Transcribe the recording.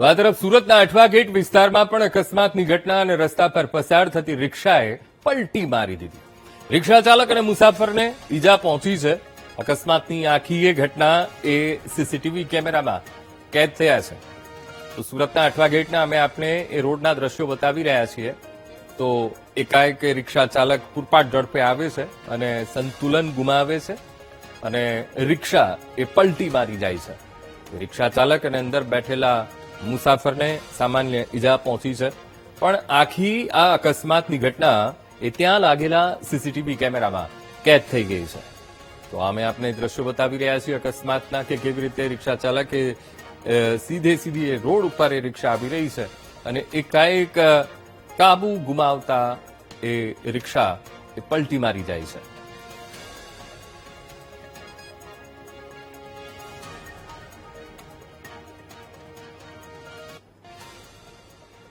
તો આ તરફ સુરતના અઠવા ગેટ વિસ્તારમાં પણ અકસ્માતની ઘટના અને રસ્તા પર પસાર થતી રિક્ષાએ પલટી મારી દીધી. રિક્ષા ચાલક અને મુસાફરને ઈજા પહોંચી છે. અકસ્માતની આખી એ ઘટના એ સીસીટીવી કેમેરામાં કેદ થયા છે. તો સુરતના અઠવા ગેટના અમે આપને એ રોડના દ્રશ્યો બતાવી રહ્યા છીએ. તો એકાએક રિક્ષા ચાલક પૂરપાટ ઝડપે આવે છે અને સંતુલન ગુમાવે છે અને રિક્ષા એ પલટી મારી જાય છે. રિક્ષા ચાલક અને અંદર બેઠેલા મુસાફરને સામાન્ય ઈજા પહોંચી છે. પણ આખી આ અકસ્માતની ઘટના એ ત્યાં લાગેલા સીસીટીવી કેમેરામાં કેદ થઈ ગઈ છે. તો અમે આપને દ્રશ્યો બતાવી રહ્યા છીએ અકસ્માતના કે કેવી રીતે રિક્ષા ચાલકે સીધી રોડ ઉપર એ રિક્ષા આવી રહી છે અને એકાએક કાબુ ગુમાવતા એ રિક્ષા એ પલટી મારી જાય છે.